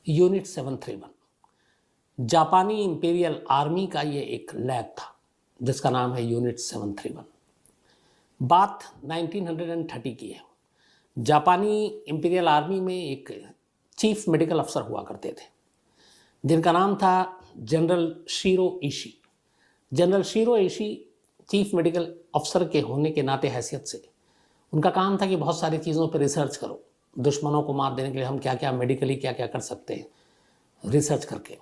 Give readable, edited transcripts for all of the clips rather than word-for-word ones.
Unit 731 जापानी imperial army का ये एक लैब था जिसका नाम है यूनिट 731। बात 1930 की है। जापानी इंपीरियल आर्मी में एक चीफ मेडिकल अफसर हुआ करते थे जिनका नाम था general Shiro Ishii. General Shiro Ishii chief medical अफसर के होने के नाते हैसियत से उनका काम था कि बहुत सारी चीज़ों पर रिसर्च करो, दुश्मनों को मात देने के लिए हम क्या क्या मेडिकली क्या क्या कर सकते हैं रिसर्च करके।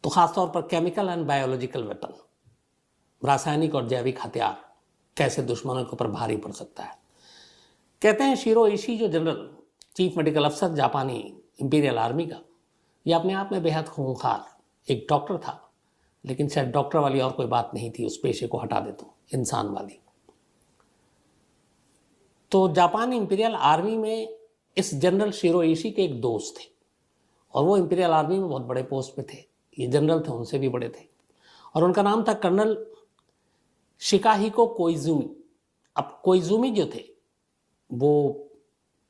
तो ख़ासतौर पर केमिकल एंड बायोलॉजिकल वेपन, रासायनिक और जैविक हथियार कैसे दुश्मनों के ऊपर भारी पड़ सकता है। कहते हैं शीरो इशी जो जनरल चीफ मेडिकल अफसर जापानी इंपीरियल आर्मी का, ये अपने आप में बेहद खूंखार एक डॉक्टर था, लेकिन शायद डॉक्टर वाली और कोई बात नहीं थी, उस पेशे को हटा दे तो इंसान वाली। तो जापान इंपीरियल आर्मी में इस जनरल शीरो इशी के एक दोस्त थे और वो इंपीरियल आर्मी में बहुत बड़े पोस्ट पे थे। ये जनरल थे, उनसे भी बड़े थे और उनका नाम था कर्नल शिकाहिको कोइजुमी। अब कोइजुमी जो थे वो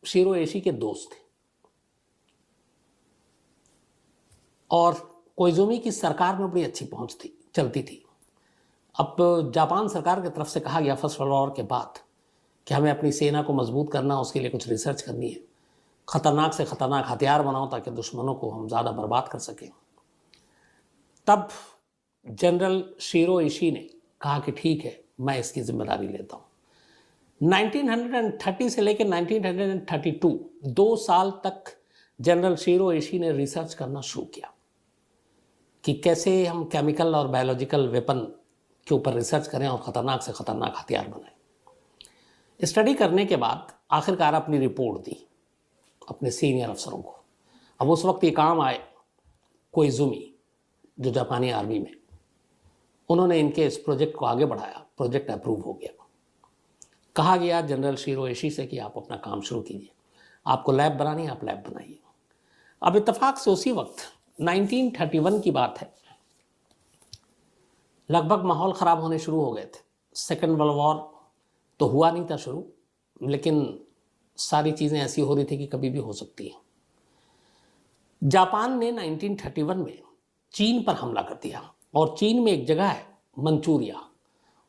शीरो इशी के दोस्त थे और कोइजुमी की सरकार में बड़ी अच्छी पहुंच थी, चलती थी। अब जापान सरकार की तरफ से कहा गया फर्स्ट वर्ल्ड वॉर के बाद कि हमें अपनी सेना को मजबूत करना, उसके लिए कुछ रिसर्च करनी है, ख़तरनाक से ख़तरनाक हथियार बनाओ ताकि दुश्मनों को हम ज़्यादा बर्बाद कर सकें। तब जनरल शीरो इशी ने कहा कि ठीक है, मैं इसकी जिम्मेदारी लेता हूँ। 1930 से लेकर 1932 2 साल तक जनरल शीरो इशी ने रिसर्च करना शुरू किया कि कैसे हम केमिकल और बायोलॉजिकल वेपन के ऊपर रिसर्च करें और ख़तरनाक से ख़तरनाक हथियार बनाएं। स्टडी करने के बाद आखिरकार अपनी रिपोर्ट दी अपने सीनियर अफसरों को। अब उस वक्त ये काम आए कोइजुमी जो जापानी आर्मी में, उन्होंने इनके इस प्रोजेक्ट को आगे बढ़ाया। प्रोजेक्ट अप्रूव हो गया। कहा गया जनरल शीरो इशी से कि आप अपना काम शुरू कीजिए, आपको लैब बनानी है, आप लैब बनाइए। अब इत्तेफाक से उसी वक्त 1931 की बात है, लगभग माहौल ख़राब होने शुरू हो गए थे। सेकेंड वर्ल्ड वॉर तो हुआ नहीं था शुरू, लेकिन सारी चीज़ें ऐसी हो रही थी कि कभी भी हो सकती हैं। जापान ने 1931 में चीन पर हमला कर दिया और चीन में एक जगह है मंचूरिया,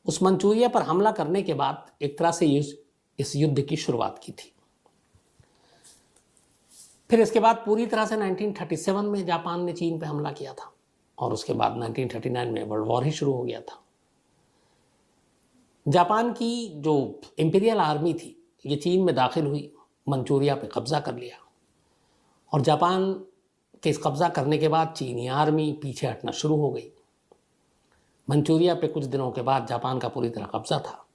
उस मंचूरिया पर हमला करने के बाद एक तरह से इस युद्ध की शुरुआत की थी। फिर इसके बाद पूरी तरह से 1937 में जापान ने चीन पर हमला किया था और उसके बाद 1939 में वर्ल्ड वॉर ही शुरू हो गया था। जापान की जो इंपीरियल आर्मी थी ये चीन में दाखिल हुई, मंचूरिया पे कब्जा कर लिया और जापान के इस कब्जा करने के बाद चीनी आर्मी पीछे हटना शुरू हो गई। मंचूरिया पे कुछ दिनों के बाद जापान का पूरी तरह कब्जा था।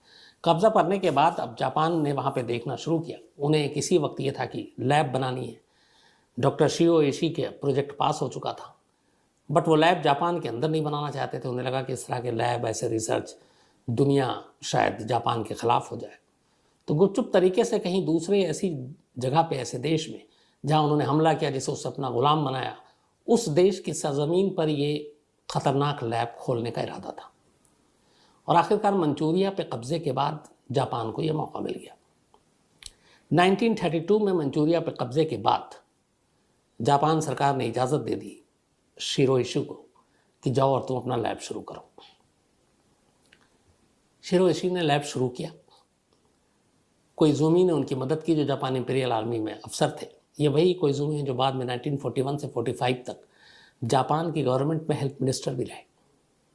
कब्जा करने के बाद अब जापान ने वहाँ पे देखना शुरू किया। उन्हें किसी वक्त ये था कि लैब बनानी है। डॉक्टर शीरो इशी के प्रोजेक्ट पास हो चुका था, बट वो लैब जापान के अंदर नहीं बनाना चाहते थे। उन्हें लगा कि इस तरह के लैब, ऐसे रिसर्च दुनिया शायद जापान के ख़िलाफ़ हो जाए। तो गुपचुप तरीके से कहीं दूसरे ऐसी जगह पे, ऐसे देश में जहाँ उन्होंने हमला किया, जिसे उससे अपना गुलाम बनाया, उस देश की सरजमीन पर ये ख़तरनाक लैब खोलने का इरादा था। और आखिरकार मंचूरिया पे कब्ज़े के बाद जापान को यह मौका मिल गया। 1932 में मंचूरिया पे कब्ज़े के बाद जापान सरकार ने इजाज़त दे दी शीरो इशी को कि जाओ और तुम अपना लैब शुरू करो। शीरो इशी ने लैब शुरू किया। कोइजुमी ने उनकी मदद की, जो जापान इंपीरियल आर्मी में अफसर थे। ये वही कोइजुमी हैं जो बाद में 1941 से 45 तक जापान की गवर्नमेंट में हेल्थ मिनिस्टर भी रहे।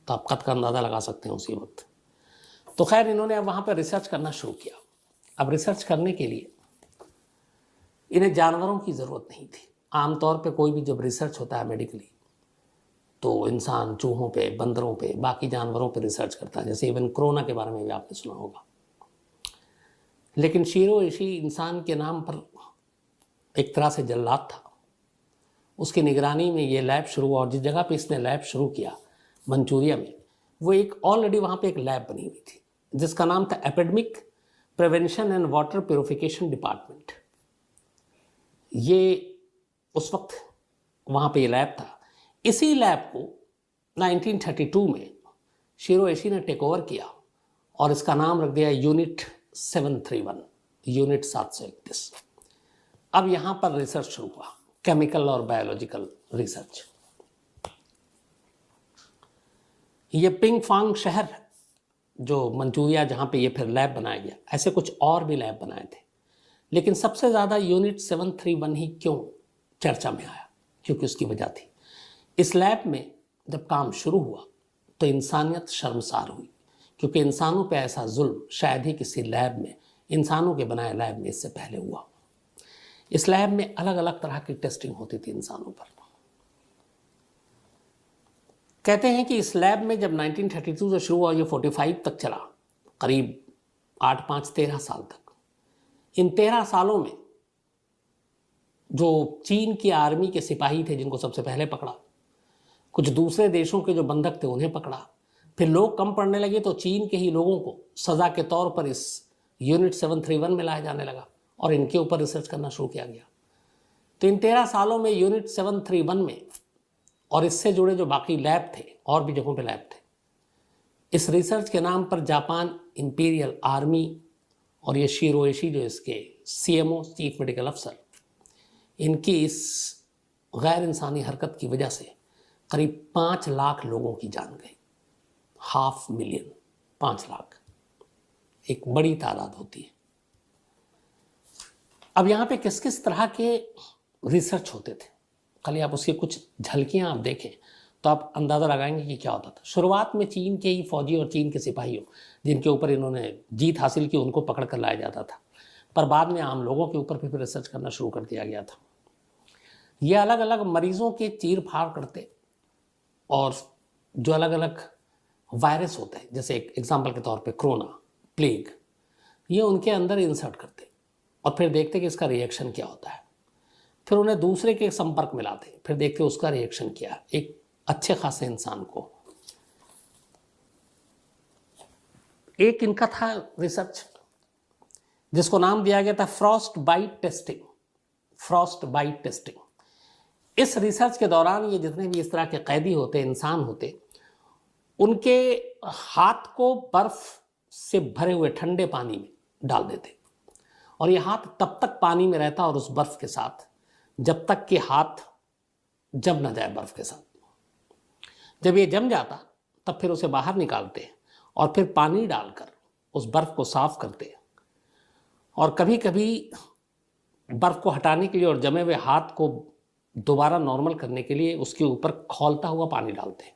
तो आप कद का अंदाज़ा लगा सकते हैं उसी वक्त। तो खैर, इन्होंने अब वहाँ पर रिसर्च करना शुरू किया। अब रिसर्च करने के लिए इन्हें जानवरों की ज़रूरत नहीं थी। आमतौर पे कोई भी जब रिसर्च होता है मेडिकली, तो इंसान चूहों पे, बंदरों पे, बाकी जानवरों पे रिसर्च करता है। जैसे इवन कोरोना के बारे में भी आपने सुना होगा। लेकिन शीरो इशी इंसान के नाम पर एक तरह से जल्लाद था। उसकी निगरानी में ये लैब शुरू हुआ और जिस जगह पे इसने लैब शुरू किया मंचूरिया में, वो एक ऑलरेडी वहाँ पे एक लैब बनी हुई थी जिसका नाम था epidemic prevention and water purification department. ये उस वक्त वहाँ पे ये लैब था। इसी लैब को 1932 में शीरो इशी ने टेक ओवर किया और इसका नाम रख दिया यूनिट 731, यूनिट 731। अब यहाँ पर रिसर्च शुरू हुआ। केमिकल और बायोलॉजिकल रिसर्च। ये पिंगफांग शहर जो मंचूरिया जहाँ पे ये फिर लैब बनाया गया, ऐसे कुछ और भी लैब बनाए थे, लेकिन सबसे ज़्यादा यूनिट 731 ही क्यों चर्चा में आया, क्योंकि उसकी वजह थी इस लैब में जब काम शुरू हुआ तो इंसानियत शर्मसार हुई, क्योंकि इंसानों पे ऐसा जुल्म शायद ही किसी लैब में, इंसानों के बनाए लैब में इससे पहले हुआ। इस लैब में अलग अलग तरह की टेस्टिंग होती थी इंसानों पर। कहते हैं कि इस लैब में जब 1932 से शुरू हुआ, ये 45 तक चला, करीब 8, 5, 13 साल तक। इन 13 सालों में जो चीन की आर्मी के सिपाही थे जिनको सबसे पहले पकड़ा, कुछ दूसरे देशों के जो बंधक थे उन्हें पकड़ा, फिर लोग कम पड़ने लगे तो चीन के ही लोगों को सज़ा के तौर पर इस यूनिट 731 में लाया जाने लगा और इनके ऊपर रिसर्च करना शुरू किया गया। तो इन 13 सालों में यूनिट 731 में और इससे जुड़े जो बाकी लैब थे, और भी जगहों पे लैब थे, इस रिसर्च के नाम पर जापान इंपीरियल आर्मी और ये शीरो ओइशी जो इसके CMO चीफ मेडिकल अफसर, इनकी इस गैर इंसानी हरकत की वजह से करीब 5 लाख लोगों की जान गई। 500,000, 5 लाख एक बड़ी तादाद होती है। अब यहाँ पे किस किस तरह के रिसर्च होते थे, खाली आप उसकी कुछ झलकियाँ आप देखें तो आप अंदाज़ा लगाएंगे कि क्या होता था। शुरुआत में चीन के ही फौजी और चीन के सिपाहियों जिनके ऊपर इन्होंने जीत हासिल की उनको पकड़ कर लाया जाता था, पर बाद में आम लोगों के ऊपर भी रिसर्च करना शुरू कर दिया गया था। ये अलग अलग मरीज़ों के चीर फाड़ करते और जो अलग अलग वायरस होते हैं, जैसे एक एग्जाम्पल के तौर पे कोरोना, प्लेग, ये उनके अंदर इंसर्ट करते और फिर देखते कि इसका रिएक्शन क्या होता है। फिर उन्हें दूसरे के संपर्क में लाते, फिर देखते उसका रिएक्शन क्या है। एक अच्छे खासे इंसान को एक इनका था रिसर्च जिसको नाम दिया गया था frostbite testing. Frostbite testing, इस रिसर्च के दौरान ये जितने भी इस तरह के कैदी होते, इंसान होते, उनके हाथ को बर्फ से भरे हुए ठंडे पानी में डाल देते और ये हाथ तब तक पानी में रहता और उस बर्फ के साथ जब तक कि हाथ जम ना जाए बर्फ के साथ। जब ये जम जाता तब फिर उसे बाहर निकालते और फिर पानी डालकर उस बर्फ को साफ करते और कभी कभी बर्फ को हटाने के लिए और जमे हुए हाथ को दोबारा नॉर्मल करने के लिए उसके ऊपर खौलता हुआ पानी डालते।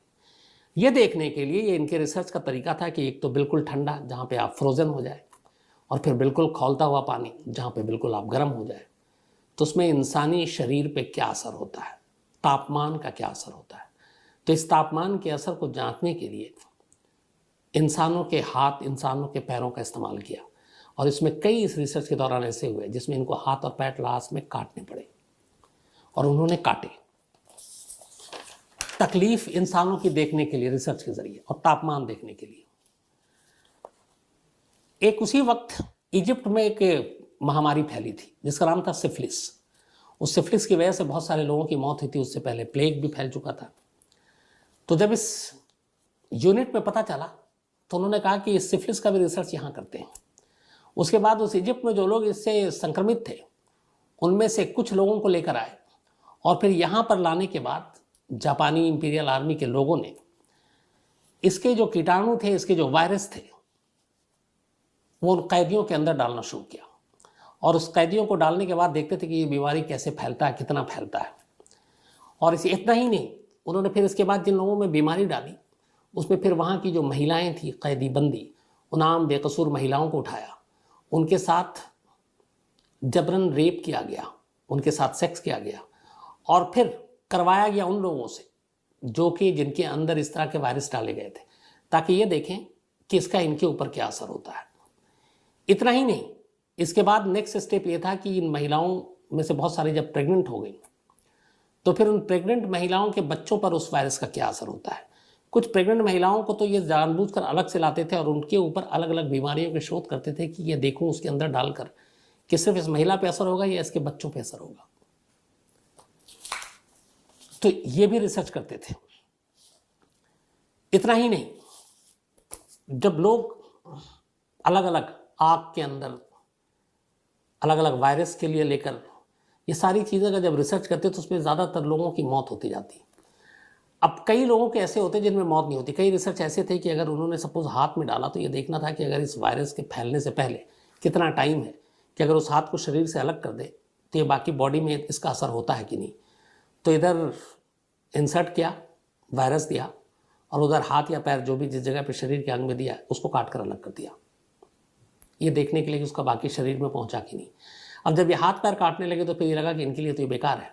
ये देखने के लिए ये इनके रिसर्च का तरीका था कि एक तो बिल्कुल ठंडा जहाँ पे आप फ्रोज़न हो जाए और फिर बिल्कुल खौलता हुआ पानी जहाँ पे बिल्कुल आप गर्म हो जाए, तो उसमें इंसानी शरीर पे क्या असर होता है, तापमान का क्या असर होता है। तो इस तापमान के असर को जांचने के लिए इंसानों के हाथ, इंसानों के पैरों का इस्तेमाल किया और इसमें कई इस रिसर्च के दौरान ऐसे हुए जिसमें इनको हाथ और पैर लास्ट में काटने पड़े और उन्होंने काटे। तकलीफ इंसानों की देखने के लिए रिसर्च के जरिए और तापमान देखने के लिए। एक उसी वक्त इजिप्ट में एक महामारी फैली थी जिसका नाम था सिफिलिस। उस सिफिलिस की वजह से बहुत सारे लोगों की मौत हुई थी। उससे पहले प्लेग भी फैल चुका था। तो जब इस यूनिट में पता चला तो उन्होंने कहा कि इस सिफिलिस का भी रिसर्च यहाँ करते हैं। उसके बाद उस इजिप्ट में जो लोग इससे संक्रमित थे उनमें से कुछ लोगों को लेकर आए और फिर यहाँ पर लाने के बाद जापानी इंपीरियल आर्मी के लोगों ने इसके जो कीटाणु थे, इसके जो वायरस थे, वो उन कैदियों के अंदर डालना शुरू किया और उस कैदियों को डालने के बाद देखते थे कि ये बीमारी कैसे फैलता है, कितना फैलता है। और इसे इतना ही नहीं, उन्होंने फिर इसके बाद जिन लोगों में बीमारी डाली उसमें फिर वहाँ की जो महिलाएं थी कैदी बंदी, उन आम बेकसूर महिलाओं को उठाया, उनके साथ जबरन रेप किया गया, उनके साथ सेक्स किया गया और फिर करवाया गया उन लोगों से जो कि जिनके अंदर इस तरह के वायरस डाले गए थे, ताकि ये देखें कि इसका इनके ऊपर क्या असर होता है। इतना ही नहीं, इसके बाद नेक्स्ट स्टेप ये था कि इन महिलाओं में से बहुत सारी जब प्रेग्नेंट हो गई तो फिर उन प्रेग्नेंट महिलाओं के बच्चों पर उस वायरस का क्या असर होता है। कुछ प्रेग्नेंट महिलाओं को तो ये जानबूझकर अलग से लाते थे और उनके ऊपर अलग अलग बीमारियों के शोध करते थे कि ये देखूं उसके अंदर डालकर कि सिर्फ इस महिला पे असर होगा या इसके बच्चों पे असर होगा। तो ये भी रिसर्च करते थे। इतना ही नहीं, जब लोग अलग अलग आग के अंदर अलग अलग वायरस के लिए लेकर ये सारी चीज़ें का जब रिसर्च करते तो उसमें ज़्यादातर लोगों की मौत होती जाती। अब कई लोगों के ऐसे होते जिनमें मौत नहीं होती। कई रिसर्च ऐसे थे कि अगर उन्होंने सपोज हाथ में डाला तो ये देखना था कि अगर इस वायरस के फैलने से पहले कितना टाइम है कि अगर उस हाथ को शरीर से अलग कर दे तो ये बाकी बॉडी में इसका असर होता है कि नहीं। तो इधर इंसर्ट किया, वायरस दिया, और उधर हाथ या पैर जो भी जिस जगह पे शरीर के अंग में दिया उसको काट कर अलग कर दिया, ये देखने के लिए कि उसका बाकी शरीर में पहुंचा कि नहीं। अब जब ये हाथ पैर काटने लगे तो फिर ये लगा कि इनके लिए तो ये बेकार है।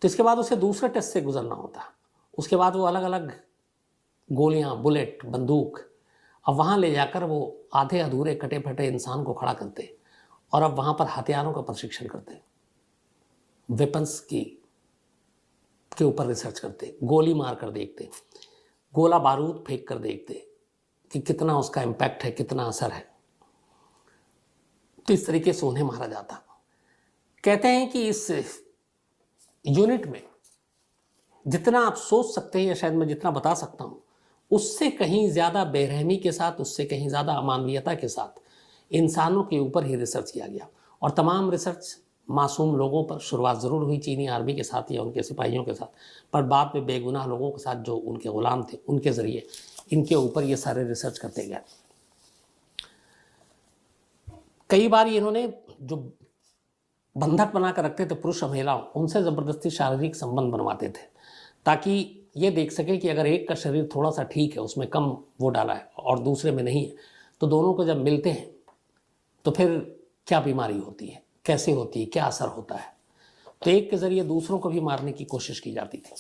तो इसके बाद उसे दूसरे टेस्ट से गुजरना होता। उसके बाद वो अलग अलग गोलियां, बुलेट, बंदूक, अब वहाँ ले जाकर वो आधे अधूरे कटे फटे इंसान को खड़ा करते और अब वहाँ पर हथियारों का प्रशिक्षण करते, वेपन्स के ऊपर रिसर्च करते, गोली मार कर देखते, गोला बारूद फेंक कर देखते कि कितना उसका इम्पैक्ट है, कितना असर है। तो इस तरीके से उन्हें मारा जाता। कहते हैं कि इस यूनिट में जितना आप सोच सकते हैं या शायद मैं जितना बता सकता हूँ उससे कहीं ज़्यादा बेरहमी के साथ, उससे कहीं ज़्यादा अमानवीयता के साथ इंसानों के ऊपर ही रिसर्च किया गया। और तमाम रिसर्च मासूम लोगों पर शुरुआत ज़रूर हुई चीनी आर्मी के साथ या उनके सिपाहियों के साथ, पर बाद में बेगुनाह लोगों के साथ जो उनके गुलाम थे उनके ज़रिए इनके ऊपर ये सारे रिसर्च करते गए। कई बार इन्होंने जो बंधक बना कर रखते थे पुरुष और महिलाओं, उनसे ज़बरदस्ती शारीरिक संबंध बनवाते थे ताकि ये देख सके कि अगर एक का शरीर थोड़ा सा ठीक है, उसमें कम वो डाला है और दूसरे में नहीं है, तो दोनों को जब मिलते हैं तो फिर क्या बीमारी होती है, कैसे होती है, क्या असर होता है। तो एक के ज़रिए दूसरों को भी मारने की कोशिश की जाती थी।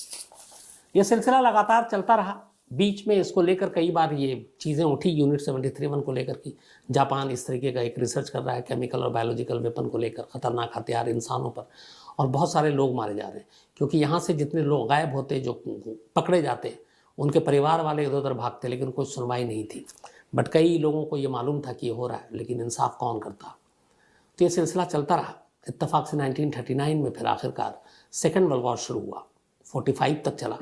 ये सिलसिला लगातार चलता रहा। बीच में इसको लेकर कई बार ये चीज़ें उठी यूनिट 73-1 को लेकर कि जापान इस तरीके का एक रिसर्च कर रहा है केमिकल और बायोलॉजिकल वेपन को लेकर, ख़तरनाक हथियार इंसानों पर, और बहुत सारे लोग मारे जा रहे हैं। क्योंकि यहाँ से जितने लोग गायब होते, जो पकड़े जाते, उनके परिवार वाले इधर उधर भागते, लेकिन कोई सुनवाई नहीं थी। बट कई लोगों को ये मालूम था कि ये हो रहा है, लेकिन इंसाफ कौन करता। तो ये सिलसिला चलता रहा। इत्तफाक से 1939 में फिर आखिरकार सेकेंड वर्ल्ड वॉर शुरू हुआ, 45 तक चला।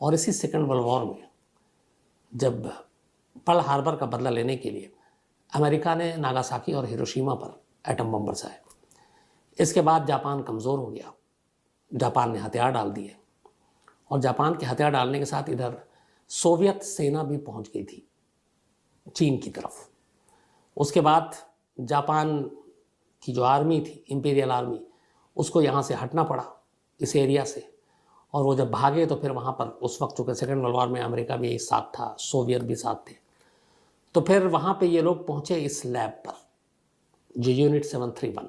और इसी सेकेंड वर्ल्ड वॉर में जब पर्ल हार्बर का बदला लेने के लिए अमेरिका ने नागासाकी और हिरोशिमा पर एटम बम बरसाए, इसके बाद जापान कमज़ोर हो गया। जापान ने हथियार डाल दिए और जापान के हथियार डालने के साथ इधर सोवियत सेना भी पहुंच गई थी चीन की तरफ। उसके बाद जापान की जो आर्मी थी, इंपीरियल आर्मी, उसको यहाँ से हटना पड़ा इस एरिया से। और वो जब भागे तो फिर वहाँ पर उस वक्त चूँकि सेकेंड वर्ल्ड वॉर में अमेरिका भी एक साथ था, सोवियत भी साथ थे, तो फिर वहाँ पे ये लोग पहुँचे इस लैब पर जो यूनिट 731।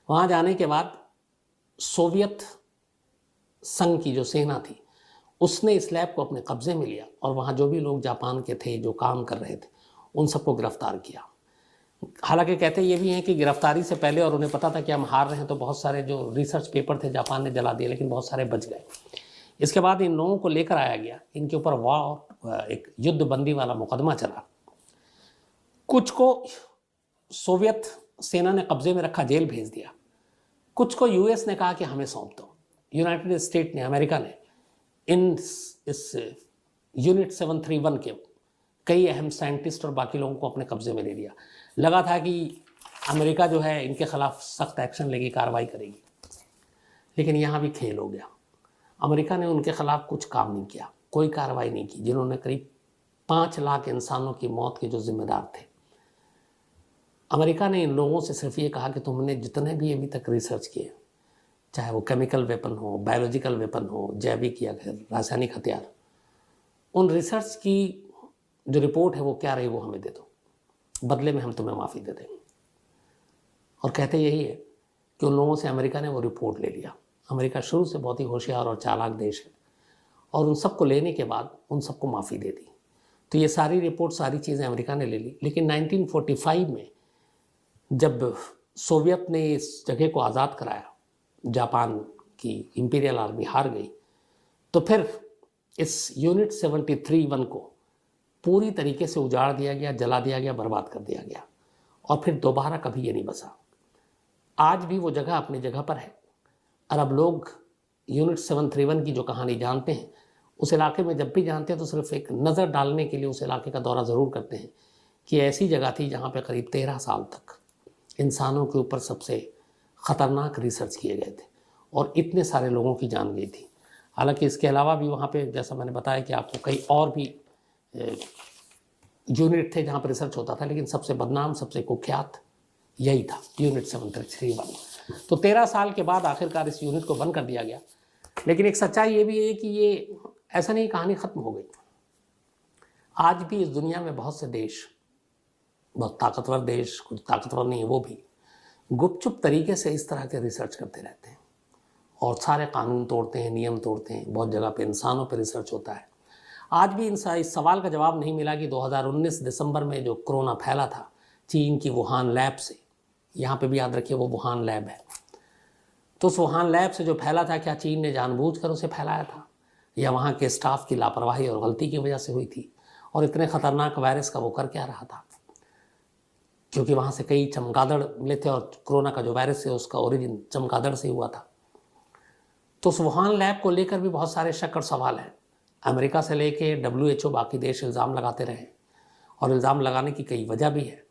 वहाँ जाने के बाद सोवियत संघ की जो सेना थी उसने इस लैब को अपने कब्ज़े में लिया और वहाँ जो भी लोग जापान के थे जो काम कर रहे थे उन सबको गिरफ्तार किया। हालांकि कहते ये भी हैं कि गिरफ्तारी से पहले, और उन्हें पता था कि हम हार रहे हैं, तो बहुत सारे जो रिसर्च पेपर थे जापान ने जला दिए, लेकिन बहुत सारे बच गए। इसके बाद इन लोगों को लेकर आया गया, इनके ऊपर वॉर, एक युद्ध बंदी वाला मुकदमा चला। कुछ को सोवियत सेना ने कब्जे में रखा, जेल भेज दिया। कुछ को यूएस ने कहा कि हमें सौंप दो। यूनाइटेड स्टेट ने, अमेरिका ने इस यूनिट 731 के कई अहम साइंटिस्ट और बाकी लोगों को अपने कब्जे में ले लिया। लगा था कि अमेरिका जो है इनके खिलाफ सख्त एक्शन लेगी, कार्रवाई करेगी, लेकिन यहाँ भी खेल हो गया। अमेरिका ने उनके खिलाफ कुछ काम नहीं किया, कोई कार्रवाई नहीं की, जिन्होंने करीब 5 लाख इंसानों की मौत के जो जिम्मेदार थे। अमेरिका ने इन लोगों से सिर्फ ये कहा कि तुमने जितने भी अभी तक रिसर्च किए, चाहे वो केमिकल वेपन हो, बायोलॉजिकल वेपन हो, जैविक या रासायनिक हथियार, उन रिसर्च की जो रिपोर्ट है वो क्या रही वो हमें दे दो, बदले में हम तुम्हें माफ़ी दे देंगे। और कहते यही है कि उन लोगों से अमेरिका ने वो रिपोर्ट ले लिया। अमेरिका शुरू से बहुत ही होशियार और चालाक देश है, और उन सबको लेने के बाद उन सबको माफ़ी दे दी। तो ये सारी रिपोर्ट, सारी चीज़ें अमेरिका ने ले ली। लेकिन 1945 में जब सोवियत ने इस जगह को आज़ाद कराया, जापान की इंपीरियल आर्मी हार गई, तो फिर इस यूनिट 73-1 को पूरी तरीके से उजाड़ दिया गया, जला दिया गया, बर्बाद कर दिया गया, और फिर दोबारा कभी ये नहीं बसा। आज भी वो जगह अपनी जगह पर है। और अब लोग यूनिट 731 की जो कहानी जानते हैं, उस इलाके में जब भी जानते हैं तो सिर्फ एक नज़र डालने के लिए उस इलाके का दौरा ज़रूर करते हैं कि ऐसी जगह थी जहाँ पे करीब 13 साल तक इंसानों के ऊपर सबसे ख़तरनाक रिसर्च किए गए थे और इतने सारे लोगों की जान गई थी। हालांकि इसके अलावा भी वहाँ पे जैसा मैंने बताया कि आपको कई और भी यूनिट थे जहाँ पर रिसर्च होता था, लेकिन सबसे बदनाम सबसे कुख्यात यही था, यूनिट 731। तो 13 साल के बाद आखिरकार इस यूनिट को बंद कर दिया गया। लेकिन एक सच्चाई ये भी है कि ये ऐसा नहीं कहानी ख़त्म हो गई। आज भी इस दुनिया में बहुत से देश, बहुत ताकतवर देश, कुछ ताकतवर नहीं है वो भी, गुपचुप तरीके से इस तरह के रिसर्च करते रहते हैं और सारे कानून तोड़ते हैं, नियम तोड़ते हैं। बहुत जगह पे इंसानों पे रिसर्च होता है। आज भी इस सवाल का जवाब नहीं मिला कि 2019 दिसंबर में जो कोरोना फैला था चीन की वुहान लैब से, यहाँ पे भी याद रखिए वो वुहान लैब है, तो उस वुहान लैब से जो फैला था, क्या चीन ने जानबूझकर उसे फैलाया था या वहाँ के स्टाफ की लापरवाही और गलती की वजह से हुई थी? और इतने खतरनाक वायरस का वो कर क्या रहा था? क्योंकि वहाँ से कई चमगादड़ मिले थे और कोरोना का जो वायरस है उसका ओरिजिन चमगादड़ से हुआ था। तो उस वुहान लैब को लेकर भी बहुत सारे शक और सवाल हैं। अमेरिका से लेके WHO बाकी देश इल्ज़ाम लगाते रहे और इल्ज़ाम लगाने की कई वजह भी है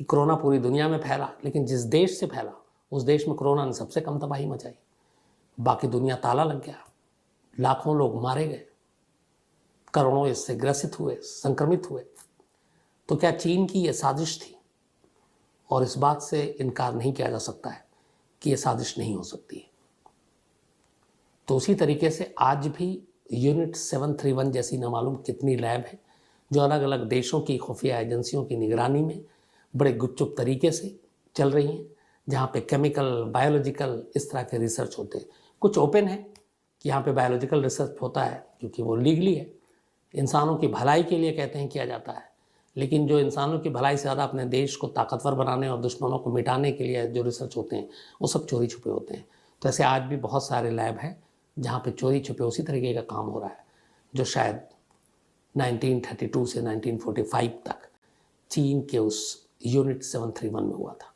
कि कोरोना पूरी दुनिया में फैला, लेकिन जिस देश से फैला उस देश में कोरोना ने सबसे कम तबाही मचाई। बाकी दुनिया ताला लग गया, लाखों लोग मारे गए, करोड़ों इससे ग्रसित हुए, संक्रमित हुए। तो क्या चीन की ये साजिश थी? और इस बात से इनकार नहीं किया जा सकता है कि ये साजिश नहीं हो सकती है। तो उसी तरीके से आज भी यूनिट 731 जैसी न मालूम कितनी लैब है जो अलग अलग देशों की खुफिया एजेंसियों की निगरानी में बड़े गुपचुप तरीके से चल रही हैं, जहाँ पे केमिकल, बायोलॉजिकल इस तरह के रिसर्च होते हैं। कुछ ओपन है कि यहाँ पे बायोलॉजिकल रिसर्च होता है क्योंकि वो लीगली है, इंसानों की भलाई के लिए कहते हैं किया जाता है, लेकिन जो इंसानों की भलाई से ज़्यादा अपने देश को ताकतवर बनाने और दुश्मनों को मिटाने के लिए जो रिसर्च होते हैं वो सब चोरी छुपे होते हैं। तो ऐसे आज भी बहुत सारे लैब हैं जहाँ पे चोरी छुपे उसी तरीके का काम हो रहा है जो शायद 1932 से 1945 तक चीन के उस यूनिट 731 में हुआ था।